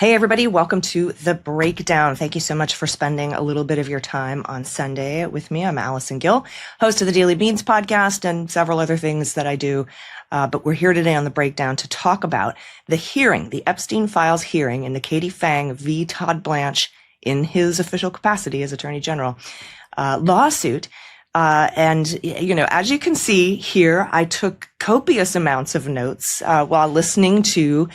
Hey, everybody. Welcome to The Breakdown. Thank you so much for spending a little bit of your time on Sunday with me. I'm Allison Gill, host of the Daily Beans podcast and several other things that I do. But we're here today on The Breakdown to talk about the hearing, the Epstein Files hearing in the Katie Phang v. Todd Blanche in his official capacity as Attorney General lawsuit. And, you know, as you can see here, I took copious amounts of notes while listening to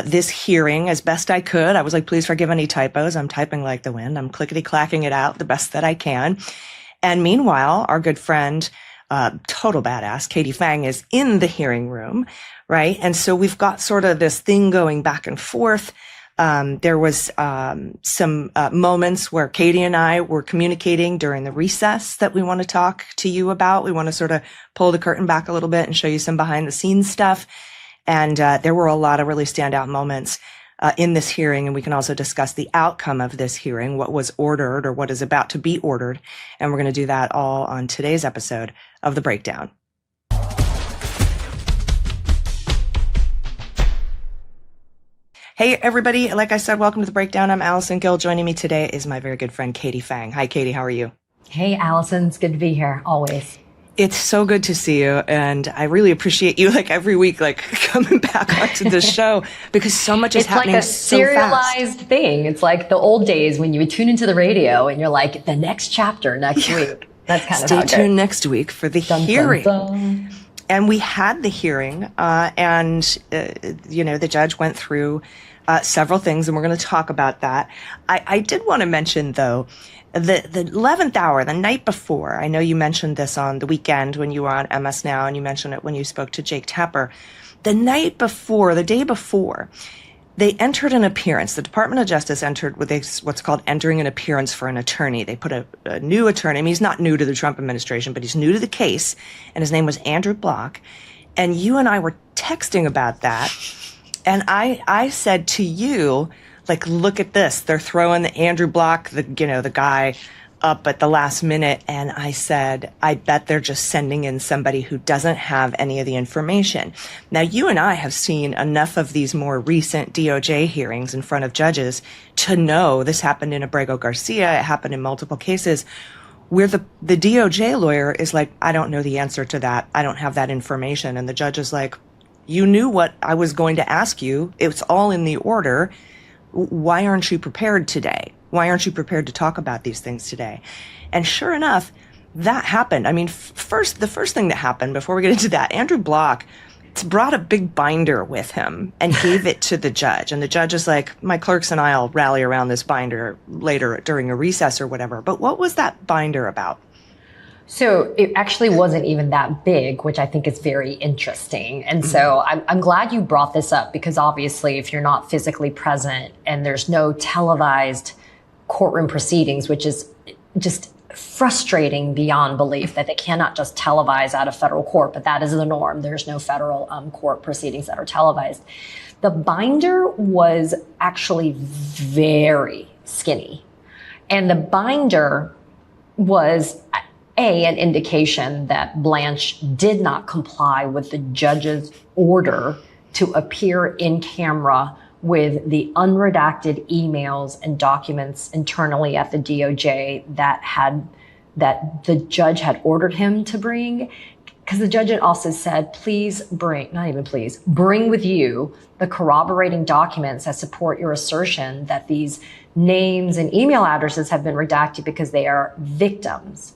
this hearing as best I could. I was like, please forgive any typos. I'm typing like the wind. I'm clickety-clacking it out the best that I can. And meanwhile, our good friend, total badass, Katie Phang, is in the hearing room, right? And so we've got sort of this thing going back and forth. There was some moments where Katie and I were communicating during the recess that we want to talk to you about. We want to sort of pull the curtain back a little bit and show you some behind the scenes stuff. And there were a lot of really standout moments in this hearing. And we can also discuss the outcome of this hearing, what was ordered or what is about to be ordered. And we're going to do that all on today's episode of The Breakdown. Hey, everybody. Like I said, welcome to The Breakdown. I'm Allison Gill. Joining me today is my very good friend, Katie Phang. Hi, Katie. How are you? Hey, Allison. It's good to be here, always. It's so good to see you. And I really appreciate you like every week, like coming back onto the show because so much is happening so fast. It's like a serialized thing. It's like the old days when you would tune into the radio and you're like, the next chapter next week. That's kind of how it goes. Stay tuned next week for the hearing. Dun. And we had the hearing you know, the judge went through several things and we're going to talk about that. I did want to mention, though, the 11th hour, the night before, I know you mentioned this on the weekend when you were on MS Now, and you mentioned it when you spoke to Jake Tapper. The night before, the day before, they entered an appearance. The Department of Justice entered with what's called entering an appearance for an attorney. They put a new attorney. I mean, he's not new to the Trump administration, but he's new to the case, and his name was Andrew Block. And you and I were texting about that, and I said to you, like, look at this. They're throwing the Andrew Block, the guy up at the last minute. And I said, I bet they're just sending in somebody who doesn't have any of the information. Now, you and I have seen enough of these more recent DOJ hearings in front of judges to know this happened in Abrego Garcia. It happened in multiple cases where the DOJ lawyer is like, I don't know the answer to that. I don't have that information. And the judge is like, you knew what I was going to ask you. It's all in the order. Why aren't you prepared today? Why aren't you prepared to talk about these things today? And sure enough, that happened. I mean, the first thing that happened before we get into that, Andrew Block brought a big binder with him and gave it to the judge. And the judge is like, my clerks and I'll rally around this binder later during a recess or whatever. But what was that binder about? So it actually wasn't even that big, which I think is very interesting. And so I'm glad you brought this up because obviously if you're not physically present and there's no televised courtroom proceedings, which is just frustrating beyond belief that they cannot just televise out of federal court, but that is the norm. There's no federal court proceedings that are televised. The binder was actually very skinny. And the binder was an indication that Blanche did not comply with the judge's order to appear in camera with the unredacted emails and documents internally at the DOJ that the judge had ordered him to bring. Because the judge had also said, bring with you the corroborating documents that support your assertion that these names and email addresses have been redacted because they are victims.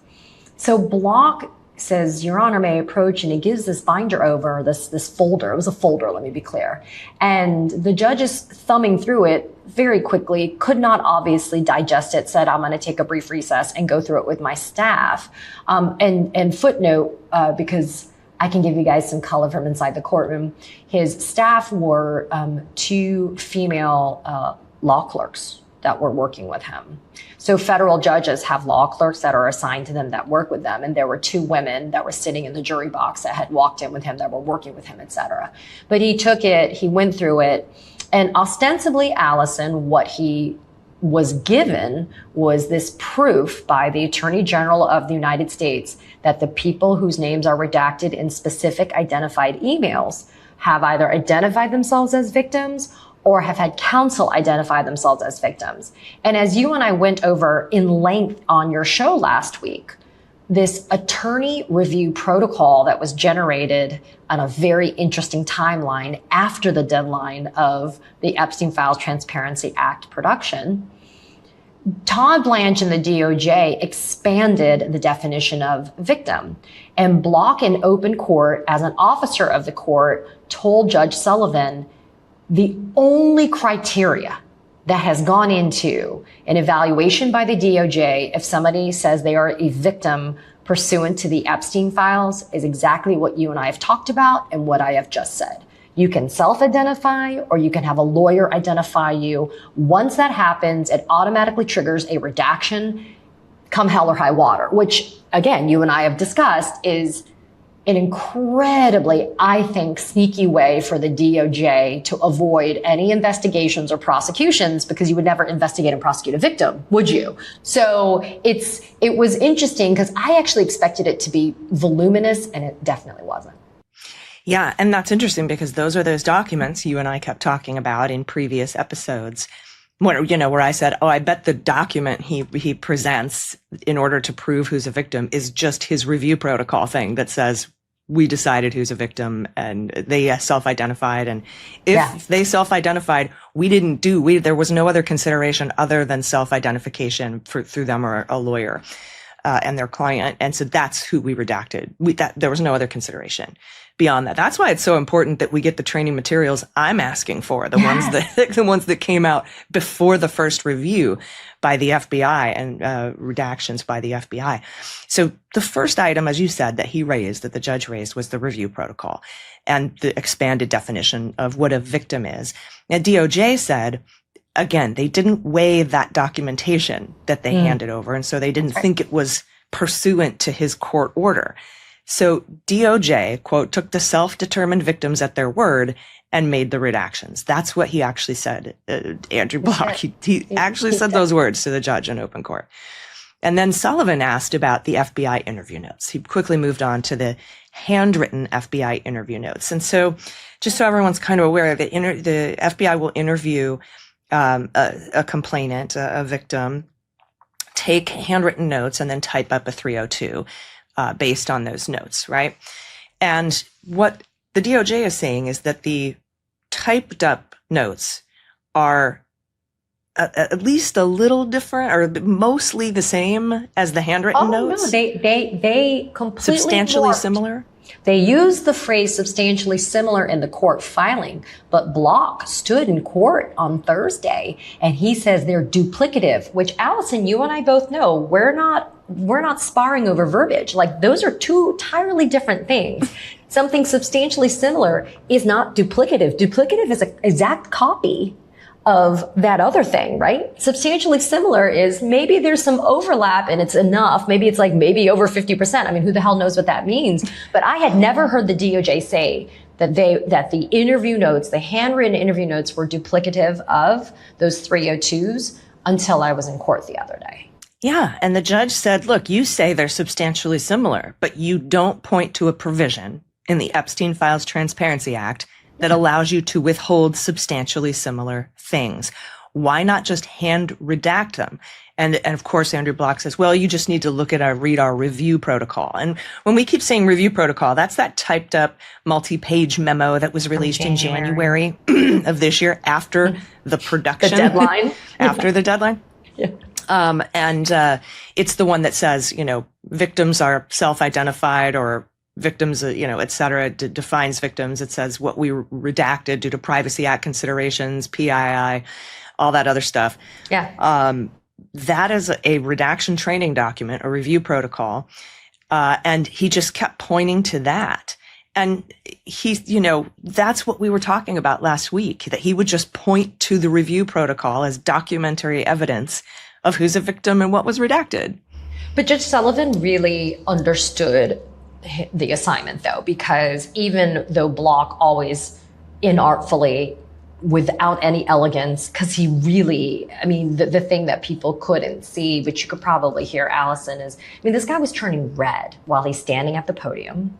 So Block says, Your Honor may approach, and he gives this binder over, this folder. It was a folder, let me be clear. And the judge is thumbing through it very quickly, could not obviously digest it, said, I'm going to take a brief recess and go through it with my staff. And footnote, because I can give you guys some color from inside the courtroom, his staff were two female law clerks that were working with him. So federal judges have law clerks that are assigned to them that work with them. And there were two women that were sitting in the jury box that had walked in with him, that were working with him, et cetera. But he took it, he went through it, and ostensibly, Allison, what he was given was this proof by the Attorney General of the United States that the people whose names are redacted in specific identified emails have either identified themselves as victims or have had counsel identify themselves as victims. And as you and I went over in length on your show last week, this attorney review protocol that was generated on a very interesting timeline after the deadline of the Epstein Files Transparency Act production, Todd Blanche and the DOJ expanded the definition of victim. And Block in open court, as an officer of the court, told Judge Sullivan the only criteria that has gone into an evaluation by the DOJ if somebody says they are a victim pursuant to the Epstein Files is exactly what you and I have talked about and what I have just said. You can self-identify or you can have a lawyer identify you. Once that happens, it automatically triggers a redaction, come hell or high water, which, again, you and I have discussed is an incredibly, I think, sneaky way for the DOJ to avoid any investigations or prosecutions, because you would never investigate and prosecute a victim, would you? So it was interesting because I actually expected it to be voluminous, and it definitely wasn't. Yeah, and that's interesting because those are those documents you and I kept talking about in previous episodes. Where I said, I bet the document he presents in order to prove who's a victim is just his review protocol thing that says we decided who's a victim and they self-identified. And if they self-identified, there was no other consideration other than self-identification through them or a lawyer and their client. And so that's who we redacted. There was no other consideration beyond that. That's why it's so important that we get the training materials I'm asking for, the ones that came out before the first review by the FBI and redactions by the FBI. So the first item, as you said, that the judge raised, was the review protocol and the expanded definition of what a victim is. Now, DOJ said, again, they didn't weigh that documentation that they handed over, and so they didn't think it was pursuant to his court order. So DOJ, quote, took the self-determined victims at their word and made the redactions. That's what he actually said, Andrew Block. He actually said those words to the judge in open court. And then Sullivan asked about the FBI interview notes. He quickly moved on to the handwritten FBI interview notes. And so just so everyone's kind of aware, the FBI will interview a complainant, a victim, take handwritten notes, and then type up a 302. Based on those notes, right? And what the DOJ is saying is that the typed up notes are at least a little different, or mostly the same as the handwritten notes. No, they completely substantially warped. Similar. They used the phrase substantially similar in the court filing, but Block stood in court on Thursday and he says they're duplicative, which, Allison, you and I both know we're not sparring over verbiage. Like, those are two entirely different things. Something substantially similar is not duplicative. Duplicative is an exact copy of that other thing, right? Substantially similar is maybe there's some overlap and it's enough. Maybe it's like maybe over 50%. I mean, who the hell knows what that means? But I had never heard the DOJ say that the interview notes, the handwritten interview notes, were duplicative of those 302s until I was in court the other day. Yeah. And the judge said, look, you say they're substantially similar, but you don't point to a provision in the Epstein Files Transparency Act that allows you to withhold substantially similar things. Why not just hand redact them? And of course, Andrew Block says, well, you just need to read our review protocol. And when we keep saying review protocol, that's that typed up multi-page memo that was released in January of this year after the production. The deadline. After the deadline. Yeah. It's the one that says, victims are self-identified, or victims, et cetera, defines victims. It says what we redacted due to Privacy Act considerations, PII, all that other stuff. Yeah. That is a redaction training document, a review protocol. And he just kept pointing to that. And that's what we were talking about last week, that he would just point to the review protocol as documentary evidence of who's a victim and what was redacted. But Judge Sullivan really understood the assignment, though, because even though Block always inartfully, without any elegance, because he really, the thing that people couldn't see, but you could probably hear, Allison, is, this guy was turning red while he's standing at the podium,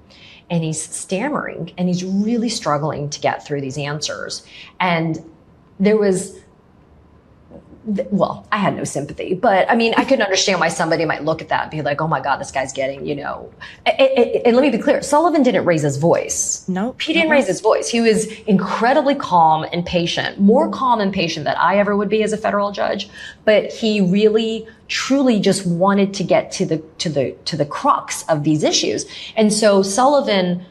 and he's stammering, and he's really struggling to get through these answers. And there was, well, I had no sympathy, but I mean, I could understand why somebody might look at that and be like, oh my God, this guy's getting, and let me be clear. Sullivan didn't raise his voice. Nope. He didn't raise his voice. He was incredibly calm and patient, more calm and patient than I ever would be as a federal judge. But he really, truly just wanted to get to the crux of these issues. And so Sullivan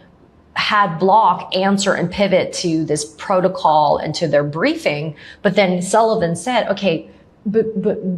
had Block answer and pivot to this protocol and to their briefing. But then Sullivan said, okay, but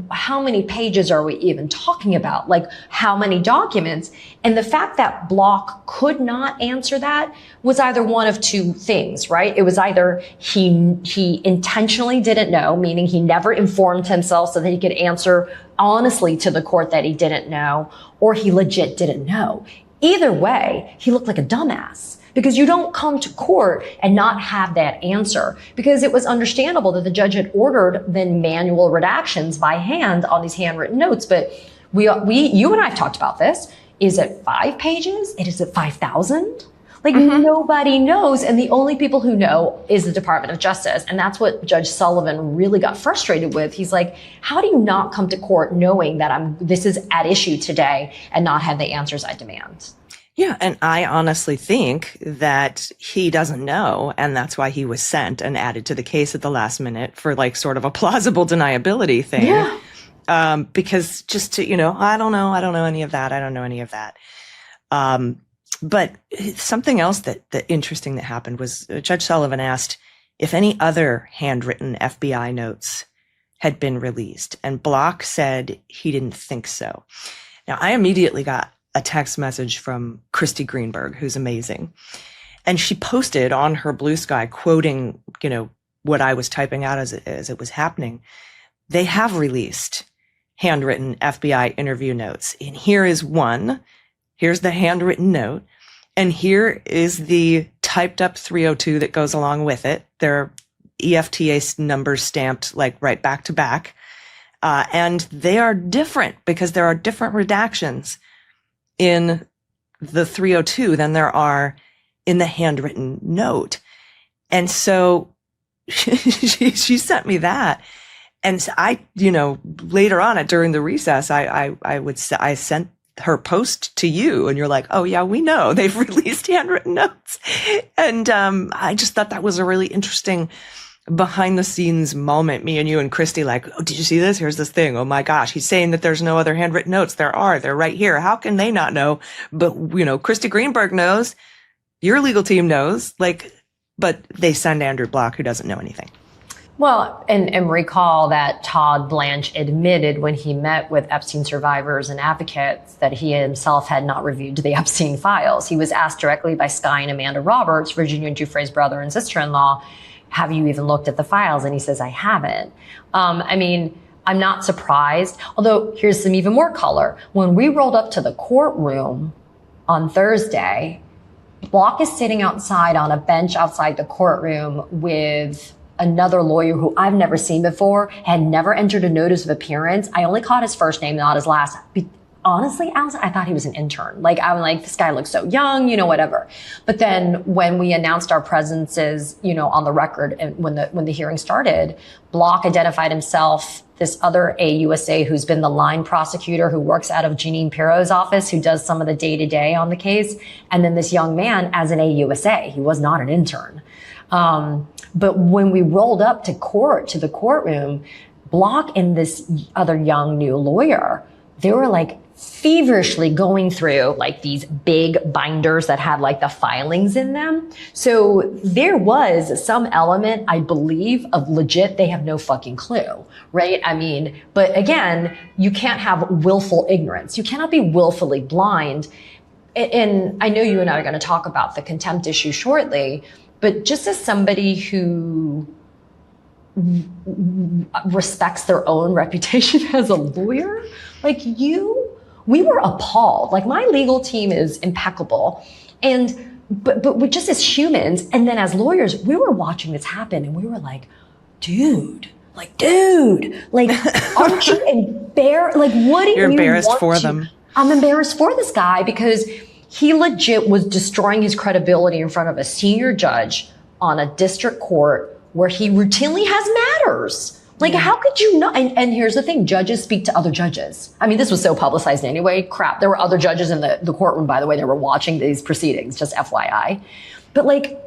how many pages are we even talking about? Like, how many documents? And the fact that Block could not answer that was either one of two things, right? It was either he intentionally didn't know, meaning he never informed himself so that he could answer honestly to the court that he didn't know, or he legit didn't know. Either way, he looked like a dumbass. Because you don't come to court and not have that answer. Because it was understandable that the judge had ordered then manual redactions by hand on these handwritten notes. But you and I have talked about this. Is it 5 pages? Is it 5,000? Like nobody knows. And the only people who know is the Department of Justice. And that's what Judge Sullivan really got frustrated with. He's like, how do you not come to court knowing that this is at issue today and not have the answers I demand? Yeah, and I honestly think that he doesn't know, and that's why he was sent and added to the case at the last minute for like sort of a plausible deniability thing. Yeah. Because just to, I don't know any of that. But something else that interesting that happened was Judge Sullivan asked if any other handwritten FBI notes had been released, and Block said he didn't think so. Now, I immediately got a text message from Christy Greenberg, who's amazing. And she posted on her Blue Sky, quoting, what I was typing out as it was happening. They have released handwritten FBI interview notes. And here is one. Here's the handwritten note. And here is the typed up 302 that goes along with it. They're EFTA numbers stamped like right back to back. And they are different because there are different redactions in the 302 than there are in the handwritten note. And so she sent me that. And I, later on during the recess, I sent her post to you and you're like, oh yeah, we know they've released handwritten notes. And, I just thought that was a really interesting behind the scenes moment. Me and you and Christy like, oh, did you see this? Here's this thing. Oh my gosh. He's saying that there's no other handwritten notes. They're right here. How can they not know? But, Christy Greenberg knows, your legal team knows, but they send Andrew Block, who doesn't know anything. Well, and recall that Todd Blanche admitted when he met with Epstein survivors and advocates that he himself had not reviewed the Epstein files. He was asked directly by Skye and Amanda Roberts, Virginia Giuffre's brother and sister-in-law, have you even looked at the files? And he says, I haven't. I'm not surprised. Although here's some even more color. When we rolled up to the courtroom on Thursday, Block is sitting outside on a bench outside the courtroom with another lawyer who I've never seen before, had never entered a notice of appearance. I only caught his first name, not his last. Honestly, Allison, I thought he was an intern. I'm like, this guy looks so young, whatever. But then when we announced our presences, on the record and when the hearing started, Block identified himself, this other AUSA who's been the line prosecutor who works out of Jeanine Pirro's office, who does some of the day-to-day on the case. And then this young man as an AUSA. He was not an intern. But when we rolled up to the courtroom, Block and this other young new lawyer, they were feverishly going through these big binders that had the filings in them. So there was some element, I believe, of legit, they have no fucking clue, right? But again, you can't have willful ignorance. You cannot be willfully blind. And I know you and I are going to talk about the contempt issue shortly, but just as somebody who respects their own reputation as a lawyer, we were appalled. My legal team is impeccable. But we're just as humans. And then as lawyers, we were watching this happen and we were like, dude, aren't you embarrassed? What do you You're embarrassed want for to? them. I'm embarrassed for this guy because he legit was destroying his credibility in front of a senior judge on a district court where he routinely has matters. Like, how could you not? And here's the thing, judges speak to other judges. I mean, this was so publicized anyway. Crap. There were other judges in the courtroom, by the way, that were watching these proceedings, just FYI. But like,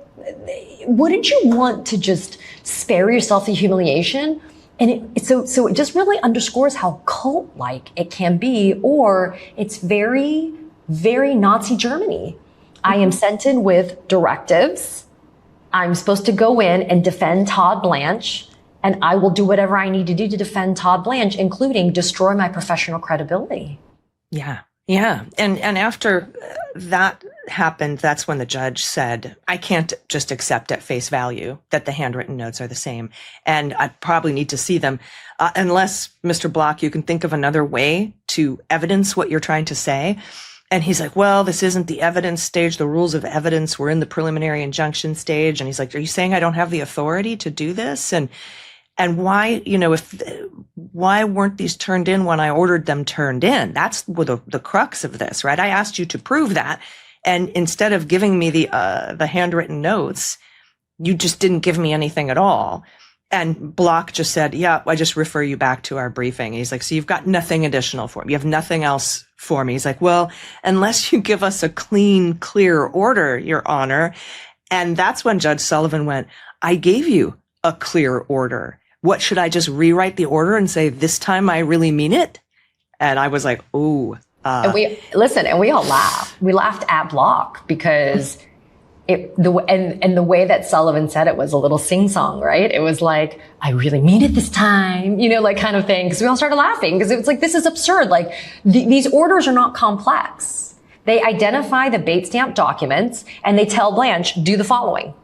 wouldn't you want to just spare yourself the humiliation? And so it just really underscores how cult-like it can be, or it's very, very Nazi Germany. I am sent in with directives. I'm supposed to go in and defend Todd Blanche, and I will do whatever I need to do to defend Todd Blanche, including destroy my professional credibility. Yeah. Yeah. And after that happened, that's when the judge said, I can't just accept at face value that the handwritten notes are the same. And I probably need to see them unless, Mr. Block, you can think of another way to evidence what you're trying to say. And he's like, well, this isn't the evidence stage. The rules of evidence were in the preliminary injunction stage. And he's like, are you saying I don't have the authority to do this? And why, why weren't these turned in when I ordered them turned in? That's the crux of this, right? I asked you to prove that. And instead of giving me the handwritten notes, you just didn't give me anything at all. And Block just said, yeah, I just refer you back to our briefing. He's like, so you've got nothing additional for me. You have nothing else for me. He's like, well, unless you give us a clean, clear order, Your Honor. And that's when Judge Sullivan went, I gave you a clear order. What, should I just rewrite the order and say, this time I really mean it? And I was like, ooh. And we all laughed. We laughed at Block because the way that Sullivan said it was a little sing-song, right? It was like, I really mean it this time, like kind of thing. Because we all started laughing because it was like, this is absurd. Like these orders are not complex. They identify the bait stamp documents and they tell Blanche, do the following.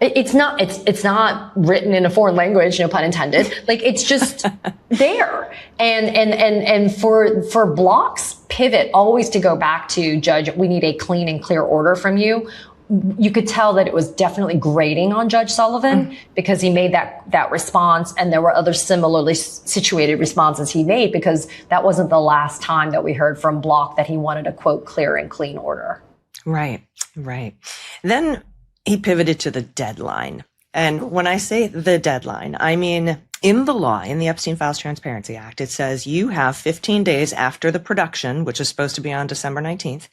It's not written in a foreign language, no pun intended. Like, it's just there. And for Block's pivot always to go back to, Judge, we need a clean and clear order from you. You could tell that it was definitely grating on Judge Sullivan because he made that response, and there were other similarly situated responses he made because that wasn't the last time that we heard from Block that he wanted a, quote, clear and clean order. Right. Then he pivoted to the deadline. And when I say the deadline, I mean, in the law, in the Epstein Files Transparency Act, it says you have 15 days after the production, which is supposed to be on December 19th.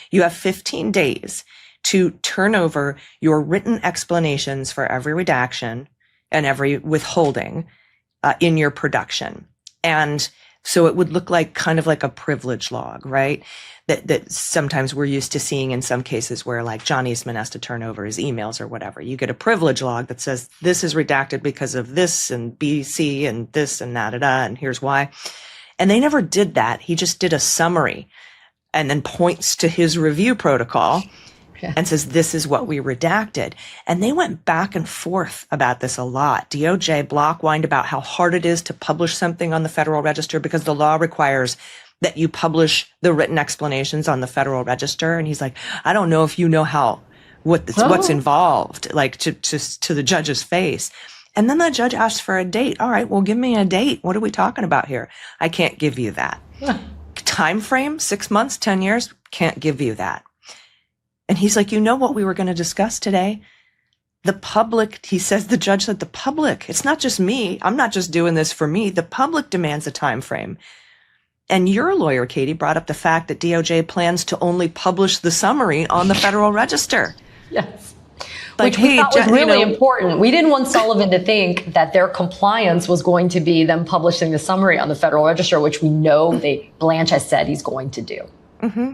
You have 15 days to turn over your written explanations for every redaction and every withholding in your production. And so it would look like kind of like a privilege log, right? That sometimes we're used to seeing in some cases where like John Eastman has to turn over his emails or whatever. You get a privilege log that says this is redacted because of this and BC and this and and here's why. And they never did that. He just did a summary and then points to his review protocol and says, this is what we redacted. And they went back and forth about this a lot. DOJ, Block whined about how hard it is to publish something on the Federal Register because the law requires that you publish the written explanations on the Federal Register. And he's like, I don't know if you know what's involved, like to the judge's face. And then the judge asked for a date. All right, well, give me a date. What are we talking about here? I can't give you that. Time frame, 6 months, 10 years, can't give you that. And he's like, you know what we were going to discuss today? The public, he says, the judge said, the public, it's not just me. I'm not just doing this for me. The public demands a time frame. And your lawyer, Katie, brought up the fact that DOJ plans to only publish the summary on the Federal Register. Yes. Like, which we thought was really important. We didn't want Sullivan to think that their compliance was going to be them publishing the summary on the Federal Register, which we know Blanche has said he's going to do. Mm-hmm.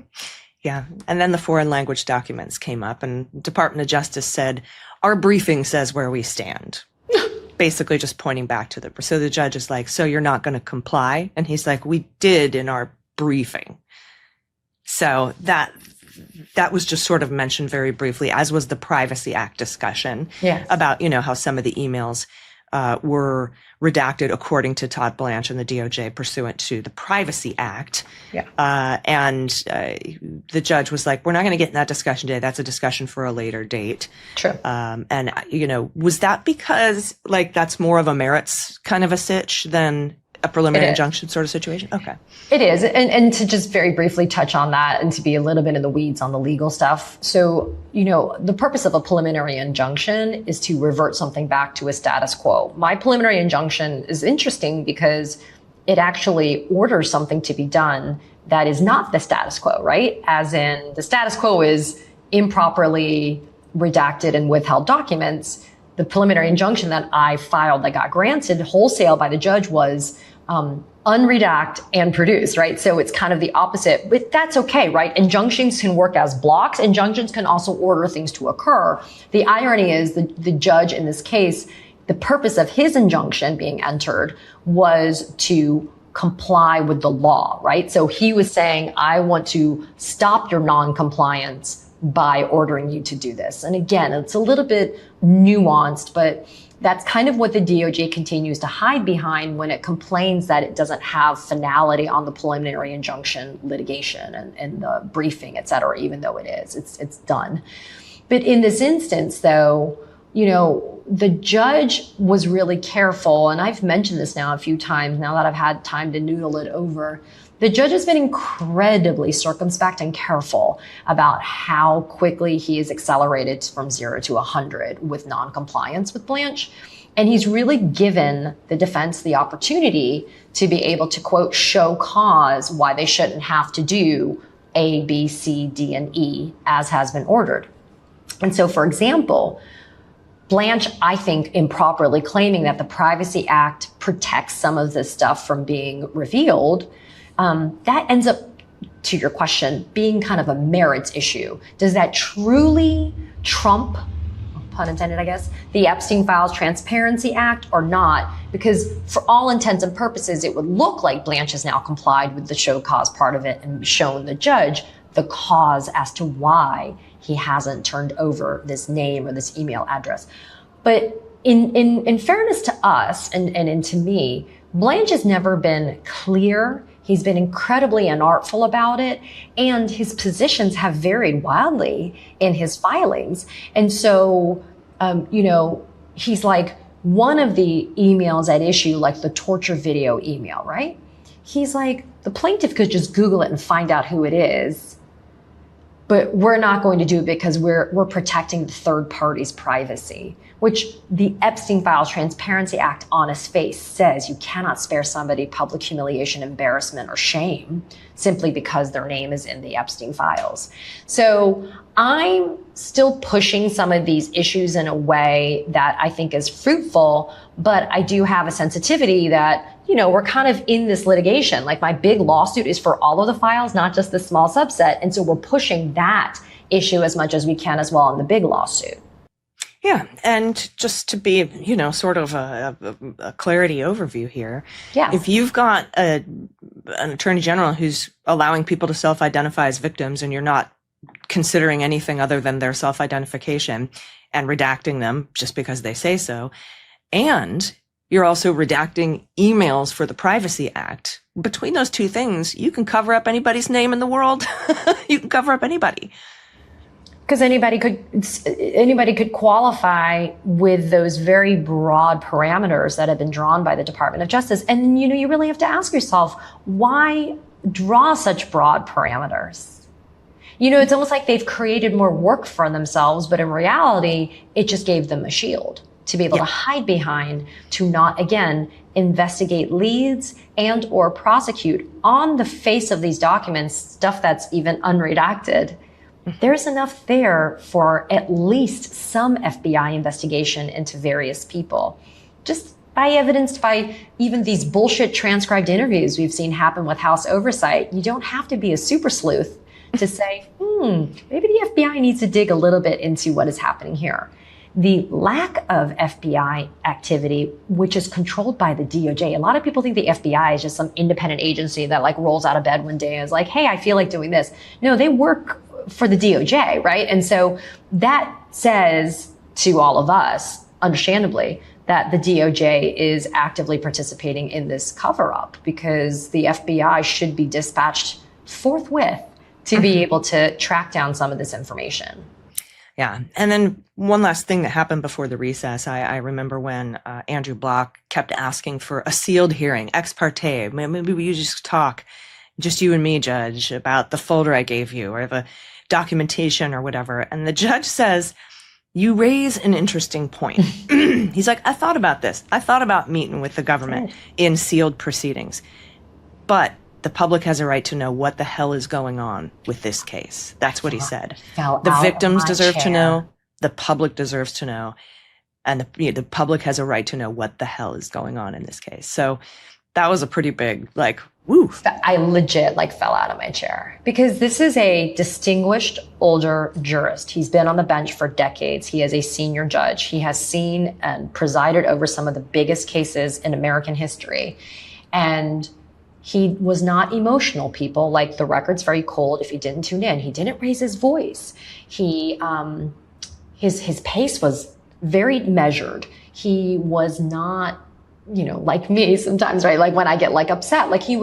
Yeah. And then the foreign language documents came up and Department of Justice said, our briefing says where we stand. Basically just pointing back to so the judge is like, so you're not going to comply? And he's like, we did in our briefing. So that was just sort of mentioned very briefly, as was the Privacy Act discussion about, how some of the emails were redacted according to Todd Blanche and the DOJ pursuant to the Privacy Act. And the judge was like, we're not going to get in that discussion today. That's a discussion for a later date. True. And, was that because like that's more of a merits kind of a sitch than a preliminary injunction sort of situation? Okay. It is. And to just very briefly touch on that and to be a little bit in the weeds on the legal stuff. So, the purpose of a preliminary injunction is to revert something back to a status quo. My preliminary injunction is interesting because it actually orders something to be done that is not the status quo, right? As in, the status quo is improperly redacted and withheld documents. The preliminary injunction that I filed that got granted wholesale by the judge was unredact and produce, right? So it's kind of the opposite, but that's okay, right? Injunctions can work as blocks. Injunctions can also order things to occur. The irony is the judge in this case, the purpose of his injunction being entered was to comply with the law, right? So he was saying, I want to stop your non-compliance by ordering you to do this. And again, it's a little bit nuanced, but that's kind of what the DOJ continues to hide behind when it complains that it doesn't have finality on the preliminary injunction litigation and the briefing, et cetera, even though it is. It's done. But in this instance, though, the judge was really careful, and I've mentioned this now a few times now that I've had time to noodle it over. The judge has been incredibly circumspect and careful about how quickly he has accelerated from 0 to 100 with noncompliance with Blanche. And he's really given the defense the opportunity to be able to, quote, show cause why they shouldn't have to do A, B, C, D, and E as has been ordered. And so, for example, Blanche, I think, improperly claiming that the Privacy Act protects some of this stuff from being revealed, that ends up, to your question, being kind of a merits issue. Does that truly trump, pun intended, I guess, the Epstein Files Transparency Act or not? Because for all intents and purposes, it would look like Blanche has now complied with the show cause part of it and shown the judge the cause as to why he hasn't turned over this name or this email address. But in fairness to us and to me, Blanche has never been clear. He's been incredibly unartful about it, and his positions have varied wildly in his filings. And so, he's like one of the emails at issue, like the torture video email, right? He's like, the plaintiff could just Google it and find out who it is, but we're not going to do it because we're protecting the third party's privacy, which the Epstein Files Transparency Act on its face says you cannot spare somebody public humiliation, embarrassment, or shame simply because their name is in the Epstein Files. So I'm still pushing some of these issues in a way that I think is fruitful, but I do have a sensitivity that, we're kind of in this litigation. Like, my big lawsuit is for all of the files, not just this small subset. And so we're pushing that issue as much as we can as well in the big lawsuit. Yeah. And just to be, sort of a clarity overview here. Yeah. If you've got an attorney general who's allowing people to self-identify as victims and you're not considering anything other than their self-identification and redacting them just because they say so, and you're also redacting emails for the Privacy Act, between those two things, you can cover up anybody's name in the world. You can cover up anybody. Because anybody could qualify with those very broad parameters that have been drawn by the Department of Justice. And, you really have to ask yourself, why draw such broad parameters? It's almost like they've created more work for themselves, but in reality, it just gave them a shield to be able to hide behind, to not, again, investigate leads and or prosecute on the face of these documents, stuff that's even unredacted. There's enough there for at least some FBI investigation into various people. Just by evidenced by even these bullshit transcribed interviews we've seen happen with House oversight. You don't have to be a super sleuth to say, maybe the FBI needs to dig a little bit into what is happening here. The lack of FBI activity, which is controlled by the DOJ. A lot of people think the FBI is just some independent agency that rolls out of bed one day and is like, hey, I feel like doing this. No, they work for the DOJ, right? And so that says to all of us, understandably, that the DOJ is actively participating in this cover-up because the FBI should be dispatched forthwith to be able to track down some of this information. Yeah. And then one last thing that happened before the recess. I remember when Andrew Block kept asking for a sealed hearing, ex parte. Maybe we just talk, just you and me, Judge, about the folder I gave you or the documentation or whatever. And the judge says, you raise an interesting point. He's like, I thought about this. I thought about meeting with the government in sealed proceedings. But the public has a right to know what the hell is going on with this case. That's what he said. The victims deserve to know. The public deserves to know. And the public has a right to know what the hell is going on in this case. So that was a pretty big, woo. I legit fell out of my chair because this is a distinguished older jurist. He's been on the bench for decades. He is a senior judge. He has seen and presided over some of the biggest cases in American history. And he was not emotional, people. The record's very cold. If you didn't tune in, he didn't raise his voice. He, his pace was very measured. He was not, like me sometimes, right? When I get upset, he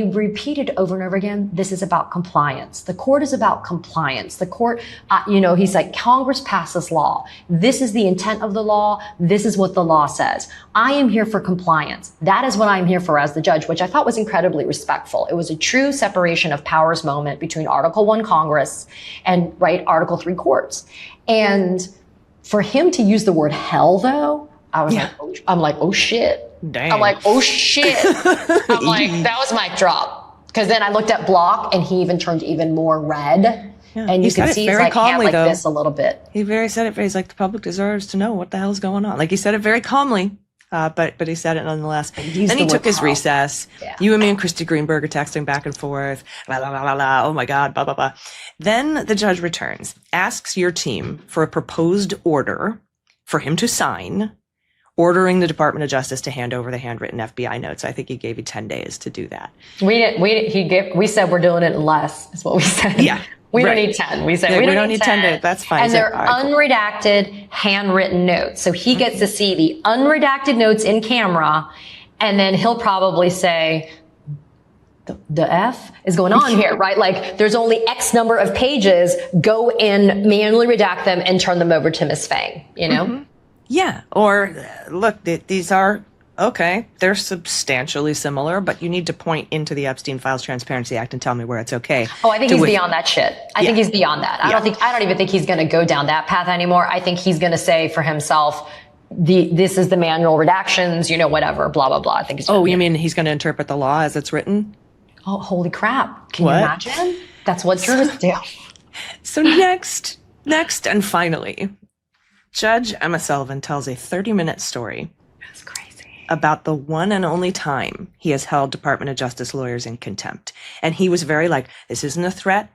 repeated over and over again, this is about compliance. The court is about compliance. The court, he's like, Congress passed this law. This is the intent of the law. This is what the law says. I am here for compliance. That is what I'm here for as the judge, which I thought was incredibly respectful. It was a true separation of powers moment between Article I Congress and Article III courts. And for him to use the word hell though, I'm like, oh shit. Dang. I'm like, oh shit. I'm like, that was mic drop. Because then I looked at Block and he even turned even more red. Yeah. And you can see he's calmly, this a little bit. He said it. He's like, the public deserves to know what the hell's going on. He said it very calmly, but he said it nonetheless. Then he took his recess. Yeah. You and me and Christy Greenberg are texting back and forth. Blah, blah, blah, blah, blah. Oh my God, blah, blah, blah. Then the judge returns, asks your team for a proposed order for him to sign, ordering the Department of Justice to hand over the handwritten FBI notes. I think he gave you 10 days to do that. We said we're doing it in less, is what we said. Yeah. We don't need 10. We said we don't need 10 days. That's fine. And they're unredacted handwritten notes. So he gets to see the unredacted notes in camera, and then he'll probably say, the F is going on here, right? There's only X number of pages. Go in, manually redact them, and turn them over to Ms. Fang, Mm-hmm. Yeah. Or look, these are, okay, they're substantially similar, but you need to point into the Epstein Files Transparency Act and tell me where it's okay. Oh, I think he's beyond that shit. I think he's beyond that. I don't even think he's going to go down that path anymore. I think he's going to say for himself, this is the manual redactions, whatever, blah, blah, blah. I think he's you mean he's going to interpret the law as it's written? Oh, holy crap. Can you imagine? That's what jurists do. So next and finally, Judge Emma Sullivan tells a 30-minute story. That's crazy. About the one and only time he has held Department of Justice lawyers in contempt. And he was very this isn't a threat.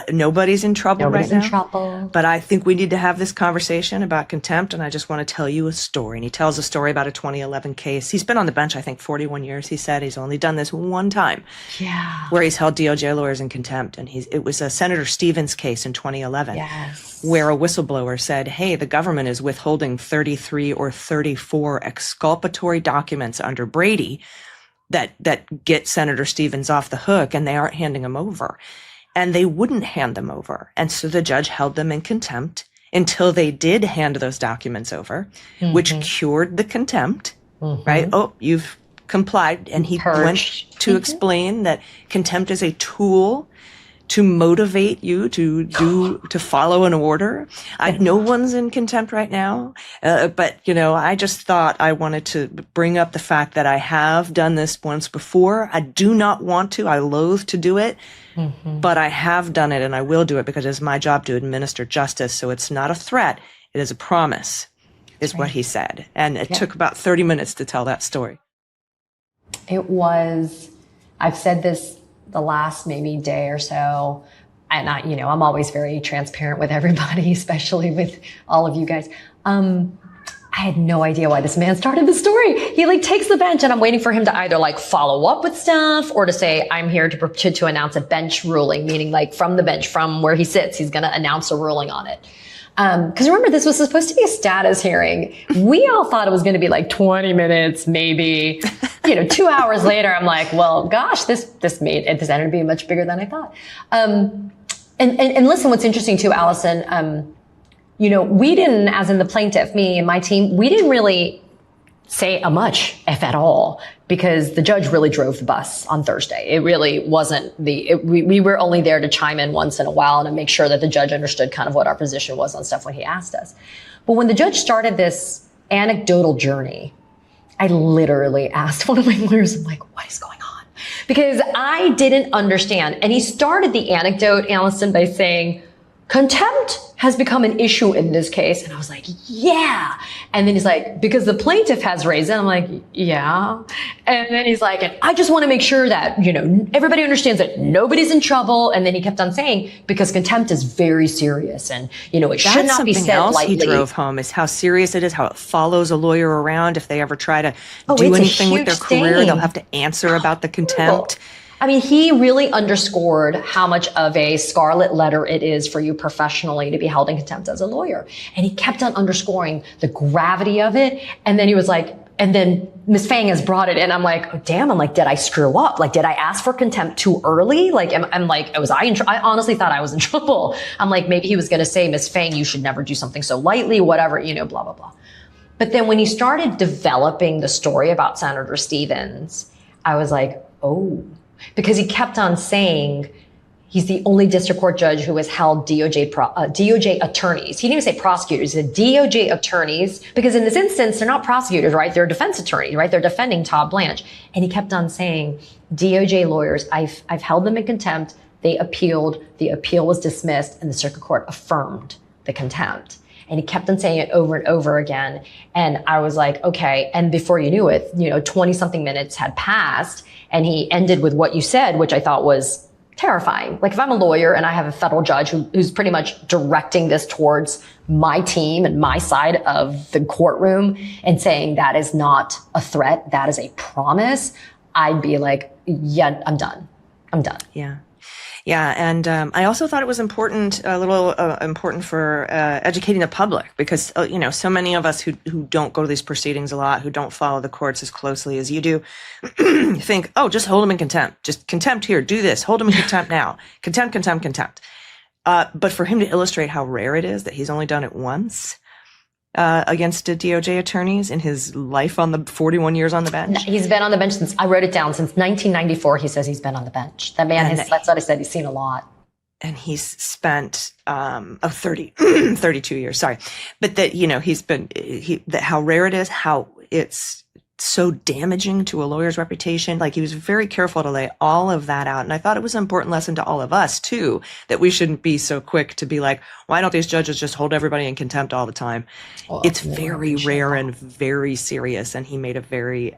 Nobody's in trouble right now. Nobody's in trouble. But I think we need to have this conversation about contempt, and I just want to tell you a story. And he tells a story about a 2011 case. He's been on the bench, I think, 41 years. He said he's only done this one time. Yeah. Where he's held DOJ lawyers in contempt. And it was a Senator Stevens case in 2011. Yes. Where a whistleblower said, hey, the government is withholding 33 or 34 exculpatory documents under Brady that get Senator Stevens off the hook, and they aren't handing them over. And they wouldn't hand them over. And so the judge held them in contempt until they did hand those documents over, which cured the contempt, right? Oh, you've complied. And he went to explain that contempt is a tool to motivate you to follow an order. No one's in contempt right now. But, I just thought I wanted to bring up the fact that I have done this once before. I do not want to. I loathe to do it. But I have done it, and I will do it because it's my job to administer justice. So it's not a threat. It is a promise, is what he said. And it took about 30 minutes to tell that story. I've said this the last maybe day or so, and I'm always very transparent with everybody, especially with all of you guys. I had no idea why this man started the story. He takes the bench, and I'm waiting for him to either follow up with stuff or to say, I'm here to announce a bench ruling, meaning from the bench, from where he sits, he's going to announce a ruling on it. Cause remember, this was supposed to be a status hearing. We all thought it was going to be 20 minutes, maybe, 2 hours later. I'm like, well, gosh, this ended up being much bigger than I thought. And listen, what's interesting too, Allison, we didn't, as in the plaintiff, me and my team, we didn't really say much, if at all, because the judge really drove the bus on Thursday. It really wasn't we were only there to chime in once in a while and to make sure that the judge understood kind of what our position was on stuff when he asked us. But when the judge started this anecdotal journey, I literally asked one of my lawyers, I'm like, what is going on? Because I didn't understand. And he started the anecdote, Allison, by saying, contempt has become an issue in this case. And I was like, yeah. And then he's like, because the plaintiff has raised it. I'm like, yeah. And then he's like, and I just want to make sure that, everybody understands that nobody's in trouble. And then he kept on saying, because contempt is very serious and, it should not be said lightly. He drove home is how serious it is, how it follows a lawyer around. If they ever try to do anything with their career, they'll have to answer about the contempt. I mean, he really underscored how much of a scarlet letter it is for you professionally to be held in contempt as a lawyer. And he kept on underscoring the gravity of it. And then he was like, and then Ms. Fang has brought it in. I'm like, oh, damn. I'm like, did I screw up? Like, did I ask for contempt too early? Like, I'm like, I honestly thought I was in trouble. I'm like, maybe he was going to say, Ms. Fang, you should never do something so lightly, whatever, blah, blah, blah. But then when he started developing the story about Senator Stevens, I was like, oh. Because he kept on saying he's the only district court judge who has held DOJ attorneys. He didn't even say prosecutors, he said DOJ attorneys, because in this instance, they're not prosecutors, right? They're defense attorneys, right? They're defending Todd Blanche. And he kept on saying, DOJ lawyers, I've held them in contempt. They appealed. The appeal was dismissed and the circuit court affirmed the contempt. And he kept on saying it over and over again. And I was like, okay. And before you knew it, 20 something minutes had passed. And he ended with what you said, which I thought was terrifying. Like if I'm a lawyer and I have a federal judge who's pretty much directing this towards my team and my side of the courtroom and saying that is not a threat, that is a promise, I'd be like, yeah, I'm done. Yeah. Yeah. And I also thought it was important for educating the public because, so many of us who don't go to these proceedings a lot, who don't follow the courts as closely as you do, think, oh, just hold them in contempt. Just contempt here. Do this. Hold them in contempt now. Contempt. But for him to illustrate how rare it is that he's only done it once against DOJ attorneys in his life on the 41 years on the bench. He's been on the bench I wrote it down, since 1994. He says he's been on the bench. That man, that's what I said. He's seen a lot. And he's spent, 32 years, sorry. But that, how rare it is, how it's so damaging to a lawyer's reputation. Like he was very careful to lay all of that out. And I thought it was an important lesson to all of us too, that we shouldn't be so quick to be like, why don't these judges just hold everybody in contempt all the time? Well, it's very rare and very serious. And he made a very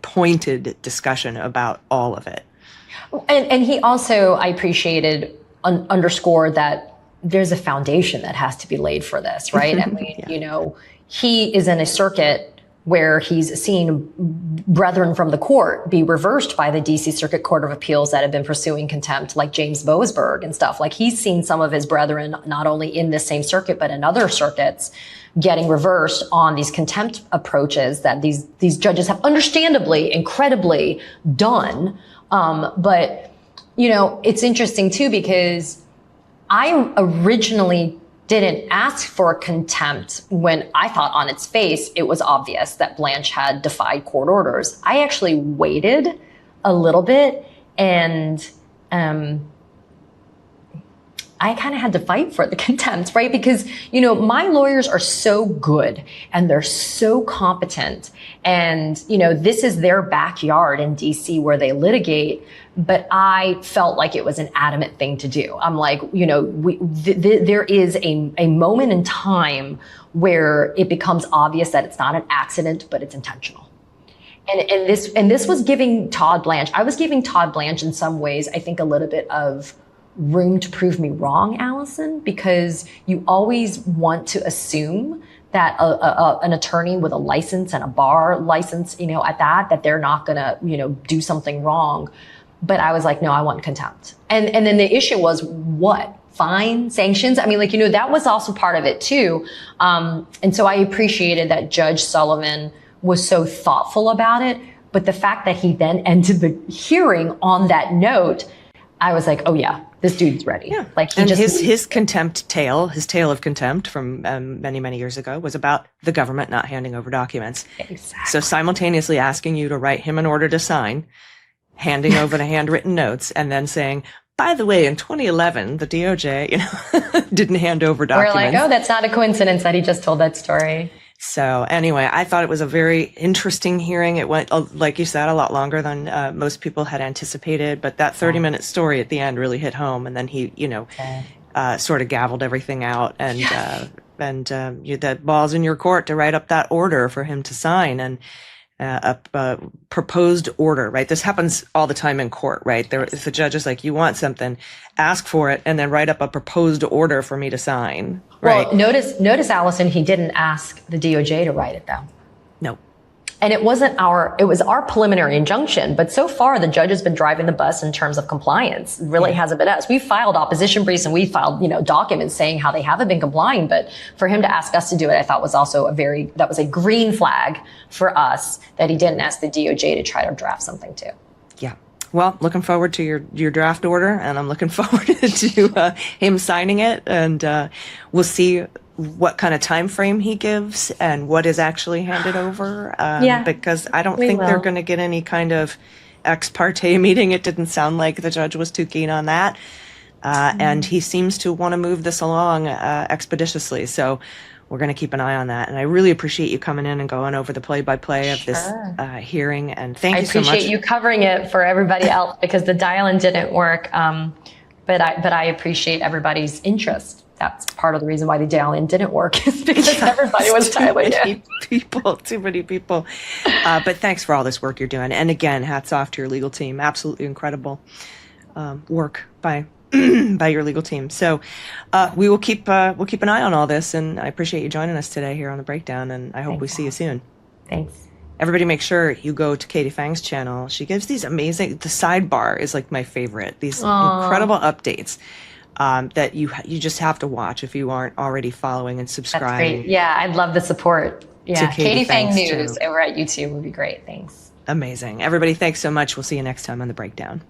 pointed discussion about all of it. And he also, I appreciated, underscored that there's a foundation that has to be laid for this, right? I mean, yeah. He is in a circuit where he's seen brethren from the court be reversed by the DC Circuit Court of Appeals that have been pursuing contempt, like James Boasberg and stuff. Like he's seen some of his brethren, not only in this same circuit, but in other circuits, getting reversed on these contempt approaches that these judges have understandably, incredibly done. But it's interesting too, because I originally didn't ask for contempt when I thought on its face it was obvious that Blanche had defied court orders. I actually waited a little bit and I kind of had to fight for the contempt, right? Because, my lawyers are so good and they're so competent and, this is their backyard in DC where they litigate. But I felt like it was an adamant thing to do. I'm like, there is a moment in time where it becomes obvious that it's not an accident, but it's intentional. And this was giving Todd Blanche, I was giving Todd Blanche in some ways, I think a little bit of room to prove me wrong, Allison, because you always want to assume that an attorney with a license and a bar license, at that they're not gonna, do something wrong. But I was like, no, I want contempt. And then the issue was what? Fine, sanctions? I mean, that was also part of it too. And so I appreciated that Judge Sullivan was so thoughtful about it. But the fact that he then ended the hearing on that note, I was like, oh yeah, this dude's ready. Yeah. Like his contempt tale, his tale of contempt from many, many years ago was about the government not handing over documents. Exactly. So simultaneously asking you to write him an order to sign, handing over the handwritten notes, and then saying, by the way, in 2011, the DOJ, didn't hand over documents. We're like, oh, that's not a coincidence that he just told that story. So anyway, I thought it was a very interesting hearing. It went, like you said, a lot longer than most people had anticipated. But that 30-minute story at the end really hit home. And then he, sort of gavelled everything out. And the ball's in your court to write up that order for him to sign. And a proposed order, right? This happens all the time in court, right? If the judge is like, you want something, ask for it, and then write up a proposed order for me to sign, right? Well, notice, Allison, he didn't ask the DOJ to write it, though. No. And it was our preliminary injunction, but so far the judge has been driving the bus in terms of compliance. It really hasn't been us. We filed opposition briefs and we filed, documents saying how they haven't been complying, but for him to ask us to do it, I thought was also that was a green flag for us that he didn't ask the DOJ to try to draft something too. Yeah. Well, looking forward to your draft order, and I'm looking forward to him signing it, and we'll see what kind of time frame he gives and what is actually handed over. Because I don't think they're going to get any kind of ex parte meeting. It didn't sound like the judge was too keen on that. And he seems to want to move this along expeditiously. So we're going to keep an eye on that. And I really appreciate you coming in and going over the play-by-play of this hearing. And thank you so much. I appreciate you covering it for everybody else because the dial-in didn't work. But I appreciate everybody's interest. That's part of the reason why the dial-in didn't work is because everybody was dialing in. Too many people. But thanks for all this work you're doing. And again, hats off to your legal team. Absolutely incredible work by your legal team. So we'll keep an eye on all this. And I appreciate you joining us today here on The Breakdown. And I hope we see you soon. Thanks. Everybody make sure you go to Katie Fang's channel. She gives these amazing, the sidebar is like my favorite. These incredible updates. That you just have to watch if you aren't already following and subscribing. That's great. Yeah, I'd love the support. Yeah, Katie Fang News too. over at YouTube would be great. Thanks. Amazing. Everybody, thanks so much. We'll see you next time on The Breakdown.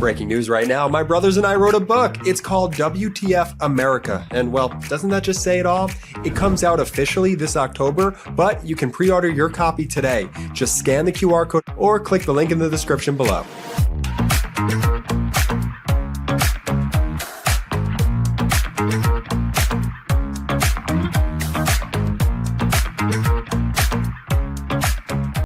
Breaking news right now, my brothers and I wrote a book. It's called WTF America. And well, doesn't that just say it all? It comes out officially this October, but you can pre-order your copy today. Just scan the QR code or click the link in the description below.